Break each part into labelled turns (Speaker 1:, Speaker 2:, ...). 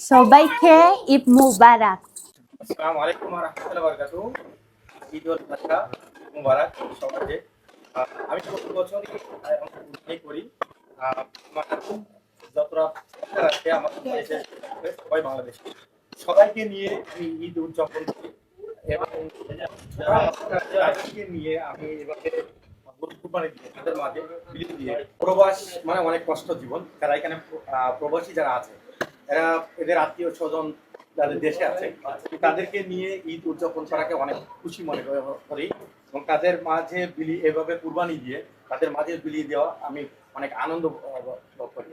Speaker 1: সবাইকে ঈদ মুবারক।
Speaker 2: আসসালামু আলাইকুম ওয়া রাহমাতুল্লাহি ওয়া বারাকাতুহু। ঈদ উল আযহা মুবারক সবাইকে। আমি প্রতি বছরই অংশগ্রহণ করি। আমার যতটা ফ্রেন্ডরা আছে আমার দেশে সবাই বাংলাদেশী। সবাইকে নিয়ে আমি ঈদ উদযাপন করি এবং তাদেরকে নিয়ে আমি এভাবে গরু কুরবানি দিয়ে তাদের মাঝে বিলিয়ে দিয়ে প্রবাস মানে অনেক কষ্ট জীবন তারা এখানে প্রবাসী যারা আছে এরা এদের আত্মীয় স্বজন যাদের দেশে আছে তাদেরকে নিয়ে ঈদ উদযাপন করাকে অনেক খুশি মনে করি এবং তাদের মাঝে এভাবে কুরবানি দিয়ে তাদের মাঝে বিলিয়ে দেওয়া আমি অনেক আনন্দ ভোগ করি।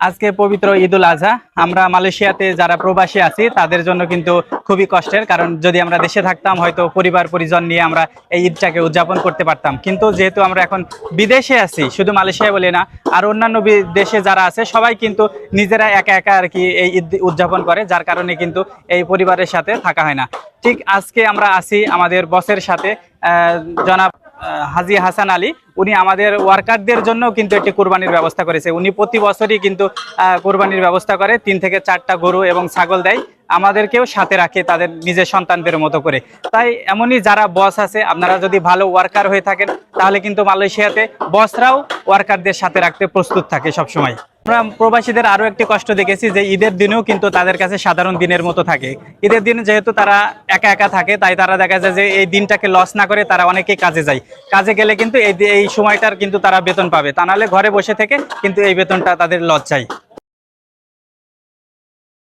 Speaker 3: আজকে পবিত্র ঈদ উল আজহা। আমরা মালয়েশিয়াতে যারা প্রবাসী আছি তাদের জন্য কিন্তু খুবই কষ্টের, কারণ যদি আমরা দেশে থাকতাম হয়তো পরিবার পরিজন নিয়ে আমরা এই ঈদটাকে উদযাপন করতে পারতাম। কিন্তু যেহেতু আমরা এখন বিদেশে আছি, শুধু মালয়েশিয়া বলে না, আর অন্যান্য দেশে যারা আছে সবাই কিন্তু নিজেরা একা একা আর কি এই ঈদ উদযাপন করে, যার কারণে কিন্তু এই পরিবারের সাথে থাকা হয় না। ঠিক আজকে আমরা আছি আমাদের বসের সাথে, জনাব হাজী হাসান আলী। উনি আমাদের ওয়ার্কারদের জন্য কিন্তু একটি কোরবানির ব্যবস্থা করেছে। উনি প্রতি বছরই কিন্তু কোরবানির ব্যবস্থা করে, 3 থেকে 4টা গরু এবং ছাগল দেয়, আমাদেরকেও সাথে রাখে তাদের নিজের সন্তানদের মতো করে। তাই এমনই যারা বস আছে, আপনারা যদি ভালো ওয়ার্কার হয়ে থাকেন তাহলে কিন্তু মালয়েশিয়াতে বসরাও ওয়ার্কারদের সাথে রাখতে প্রস্তুত থাকে সবসময়। আমরা প্রবাসীদের আরও একটি কষ্ট দেখেছি যে ঈদের দিনেও কিন্তু তাদের কাছে সাধারণ দিনের মতো থাকে। ঈদের দিনে যেহেতু তারা একা একা থাকে, তাই তারা দেখা যায় যে এই দিনটাকে লস না করে তারা অনেকেই কাজে যায়। কাজে গেলে কিন্তু এই সময়টার কিন্তু তারা বেতন পাবে, তা নাহলে ঘরে বসে থেকে কিন্তু এই বেতনটা তাদের লস যায়।